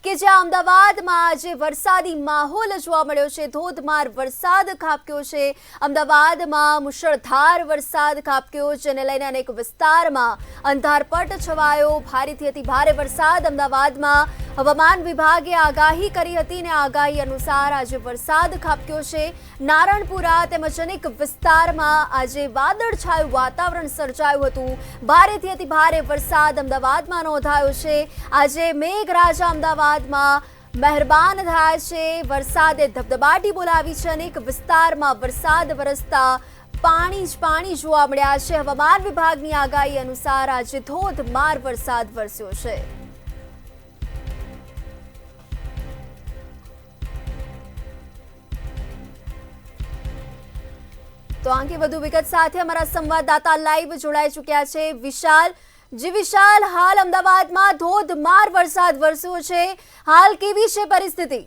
કે જ્યાં અમદાવાદમાં આજે વરસાદી માહોલ જોવા મળ્યો છે। ધોધમાર વરસાદ ખાબક્યો છે। અમદાવાદમાં મુશળધાર વરસાદ ખાબક્યો, જેને લઈને અનેક વિસ્તારમાં અંધારપટ છવાયો। ભારેથી અતિ ભારે વરસાદ અમદાવાદમાં હવામાન વિભાગે આગાહી કરી હતી ને આગાહી અનુસાર આજે વરસાદ ખાબક્યો છે। નારણપુરા તેમજ અનેક વિસ્તારમાં આજે વાદળછાયું વાતાવરણ સર્જાયું હતું। ભારેથી અતિ ભારે વરસાદ અમદાવાદમાં નોંધાયો છે। આજે મેઘરાજા અમદાવાદમાં મહેરબાન થયા છે। વરસાદે ધબધબાટી બોલાવી છે। અનેક વિસ્તારમાં વરસાદ વરસતા પાણી જ પાણી જોવા મળ્યા છે। હવામાન વિભાગની આગાહી અનુસાર આજે ધોધમાર વરસાદ વરસ્યો છે। તો આ અંગે વધુ વિગત સાથે અમારા સંવાદદાતા લાઈવ જોડાઈ ચૂક્યા છે વિશાલ। જી વિશાલ, હાલ અમદાવાદમાં ધોધમાર વરસાદ વરસ્યો છે, હાલ કેવી છે પરિસ્થિતિ?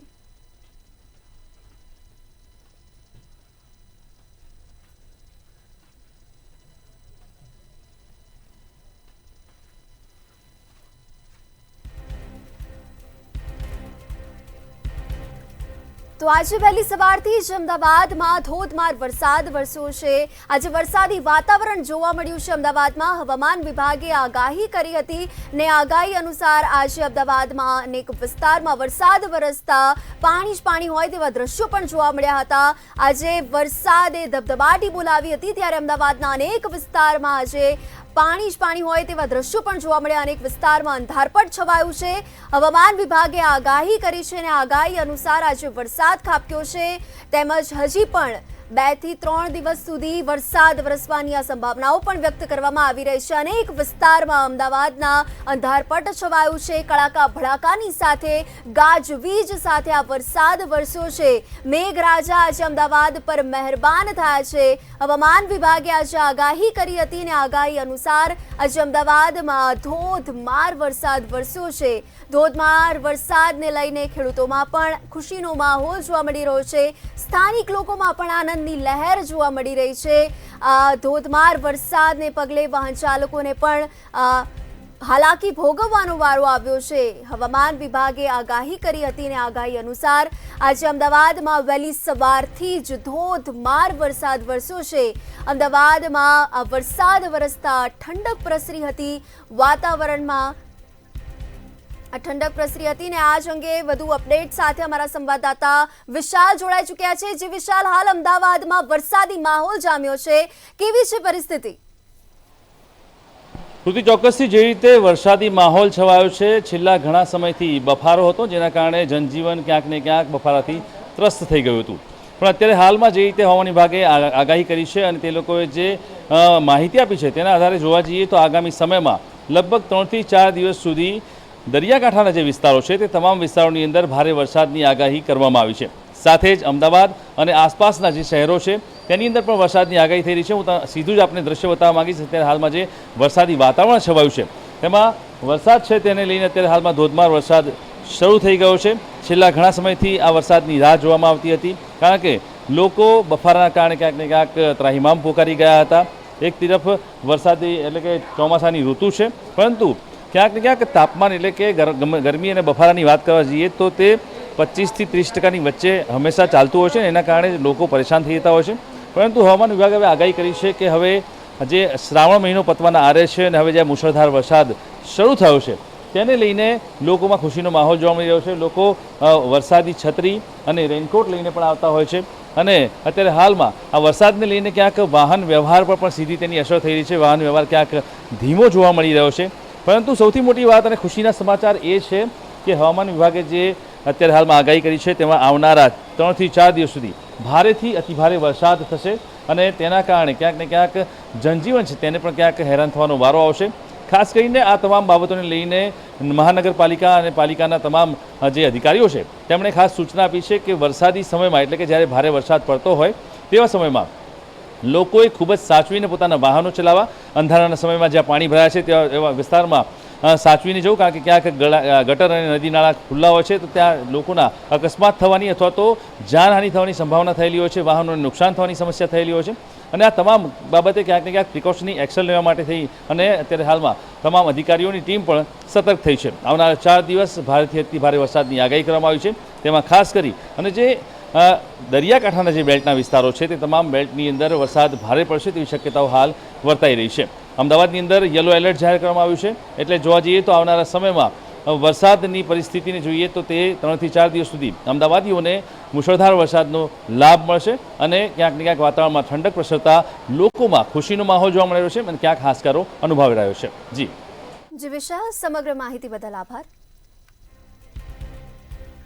તો આજે વહેલી સવારથી જ અમદાવાદમાં ધોધમાર વરસાદ વરસ્યો છે। આજે વરસાદી વાતાવરણ જોવા મળ્યું છે। અમદાવાદમાં હવામાન વિભાગે આગાહી કરી હતી ને આગાહી અનુસાર આજે અમદાવાદમાં અનેક વિસ્તારમાં વરસાદ વરસતા પાણી જ પાણી હોય તેવા દ્રશ્યો પણ જોવા મળ્યા હતા। આજે વરસાદે ધબધબાટી બોલાવી હતી, ત્યારે અમદાવાદના અનેક વિસ્તારમાં આજે પાણી જ પાણી હોય તેવા દ્રશ્યો પણ જોવા મળ્યા। અનેક વિસ્તારમાં અંધારપટ છવાયું છે। હવામાન વિભાગે આગાહી કરી છે અને આગાહી અનુસાર આજે વરસાદ ખાબક્યો છે, તેમજ હજી પણ 2 થી 3 દિવસ સુધી વરસાદ વરસવાની આ સંભાવનાઓ પણ વ્યક્ત કરવામાં આવી રહી છે। અનેક વિસ્તારમાં અમદાવાદના અંધારપટ છવાયું છે। કડાકા ભડાકાની સાથે ગાજવીજ સાથે આ વરસાદ વરસ્યો છે। મેઘરાજા આજે અમદાવાદ પર મહેરબાન થયા છે। હવામાન વિભાગે આજે આગાહી કરી હતી અને આગાહી અનુસાર આજે અમદાવાદમાં ધોધમાર વરસાદ વરસ્યો છે। ધોધમાર વરસાદને લઈને ખેડૂતોમાં પણ ખુશીનો માહોલ જોવા મળી રહ્યો છે। સ્થાનિક લોકોમાં પણ આનંદની લહેર જોવા મળી રહી છે। ધોધમાર વરસાદને પગલે વાહન ચાલકોને પણ હાલાકી ભોગવવાનો વારો આવ્યો છે। હવામાન વિભાગે આગાહી કરી હતી અને આગાહી અનુસાર આજે અમદાવાદમાં વહેલી સવારથી જ ધોધમાર વરસાદ વરસ્યો છે। અમદાવાદમાં વરસાદ વરસતા ઠંડક પ્રસરી હતી। વાતાવરણમાં ઠંડક પ્રસરી હતી ને આજ અંગે વધુ અપડેટ સાથે અમારા સંવાદદાતા વિશાલ જોડાઈ ચૂક્યા છે। જે વિશાલ, હાલ અમદાવાદમાં વરસાદી માહોલ જામ્યો છે, કેવી છે પરિસ્થિતિ? શ્રુતિ, ચોક્કસથી જે રીતે વરસાદી માહોલ છવાયો છે, છેલ્લા ઘણા સમયથી બફારો હતો, જેના કારણે જનજીવન ક્યાંક ને ક્યાંક બફારાથી ત્રસ્ત થઈ ગયું હતું। પણ અત્યારે હાલમાં જે રીતે હવામાન વિભાગે આગાહી કરી છે અને તે લોકોએ જે માહિતી આપી છે તેના આધારે જોવા જઈએ તો આગામી સમયમાં લગભગ 3 થી 4 દિવસ સુધી દરિયાકાંઠાના જે વિસ્તારો છે તે તમામ વિસ્તારોની અંદર ભારે વરસાદની આગાહી કરવામાં આવી છે। સાથે જ અમદાવાદ અને આસપાસના જે શહેરો છે તેની અંદર પણ વરસાદની આગાહી થઈ રહી છે। હું સીધું જ આપને દ્રશ્ય બતાવવા માંગીશ। અત્યારે હાલમાં જે વરસાદી વાતાવરણ છવાયું છે તેમાં વરસાદ છે તેને લઈને અત્યારે હાલમાં ધોધમાર વરસાદ શરૂ થઈ ગયો છે। છેલ્લા ઘણા સમયથી આ વરસાદની રાહ જોવામાં આવતી હતી, કારણ કે લોકો બફારાના કારણે ક્યાંક ને ક્યાંક ત્રાહિમામ પોકારી ગયા હતા। એક તરફ વરસાદી એટલે કે ચોમાસાની ઋતુ છે, પરંતુ ક્યાંક ને ક્યાંક તાપમાન એટલે કે ગરમી અને બફારાની વાત કરવા જઈએ તો તે 25 થી 30% વચ્ચે હંમેશા ચાલતું હોય છે। એના કારણે લોકો પરેશાન થઈ જતા હોય છે। પરંતુ હવામાન વિભાગે હવે આગાહી કરી છે કે હવે જે શ્રાવણ મહિનો પતવાના આરે છે અને હવે જે મુશળધાર વરસાદ શરૂ થયો છે તેને લઈને લોકોમાં ખુશીનો માહોલ જોવા મળી રહ્યો છે। લોકો વરસાદી છત્રી અને રેનકોટ લઈને પણ આવતા હોય છે અને અત્યારે હાલમાં આ વરસાદને લઈને ક્યાંક વાહન વ્યવહાર પર પણ સીધી તેની અસર થઈ રહી છે। વાહન વ્યવહાર ક્યાંક ધીમો જોવા મળી રહ્યો છે। પરંતુ સૌથી મોટી વાત અને ખુશીના સમાચાર એ છે કે હવામાન વિભાગે જે અત્યારે હાલમાં આગાહી કરી છે તેમાં આવનારા 3 થી 4 દિવસ સુધી ભારેથી અતિભારે વરસાદ થશે અને તેના કારણે ક્યાંક ને ક્યાંક જનજીવન છે તેને પણ ક્યાંક હેરાન થવાનો વારો આવશે। ખાસ કરીને આ તમામ બાબતોને લઈને મહાનગરપાલિકા અને પાલિકાના તમામ જે અધિકારીઓ છે તેમણે ખાસ સૂચના આપી છે કે વરસાદી સમયમાં એટલે કે જ્યારે ભારે વરસાદ પડતો હોય તેવા સમયમાં લોકોએ ખૂબ જ સાચવીને પોતાના વાહનો ચલાવવા। અંધારાના સમયમાં જ્યાં પાણી ભરાયા છે તેવા એવા વિસ્તારમાં સાચવીને જવું, કારણ કે ક્યાંક ગટર અને નદી નાળા ખુલ્લા હોય છે તો ત્યાં લોકોના અકસ્માત થવાની અથવા તો જાનહાનિ થવાની સંભાવના થયેલી હોય છે, વાહનોને નુકસાન થવાની સમસ્યા થયેલી હોય છે। અને આ તમામ બાબતે ક્યાંક ને ક્યાંક પ્રિકોશનની એક્શન લેવા માટે થઈ અને અત્યારે હાલમાં તમામ અધિકારીઓની ટીમ પણ સતર્ક થઈ છે. આવનારા 4 દિવસ ભારેથી અતિ ભારે વરસાદની આગાહી કરવામાં આવી છે. તેમાં ખાસ કરી અને જે દરિયાકાંઠાના જે બેલ્ટના વિસ્તારો છે તે તમામ બેલ્ટની અંદર વરસાદ ભારે પડશે તેવી શક્યતાઓ હાલ વર્તાઈ રહી છે. અમદાવાદની અંદર યલો એલર્ટ જાહેર કરવામાં આવ્યું છે. એટલે જોવા જઈએ તો આવનારા સમયમાં વરસાદની પરિસ્થિતિને જોઈએ તો તે 3 થી 4 દિવસ સુધી અમદાવાદીઓને મુશળધાર વરસાદનો લાભ મળશે અને ક્યાંક ને ક્યાંક વાતાવરણમાં ઠંડક પ્રસરતા લોકોમાં ખુશીનો માહોલ જોવા મળી રહ્યો છે અને ક્યાંક હાશકારો અનુભવાઈ રહ્યો છે. જી વિશાલ, સમગ્ર માહિતી બદલ આભાર.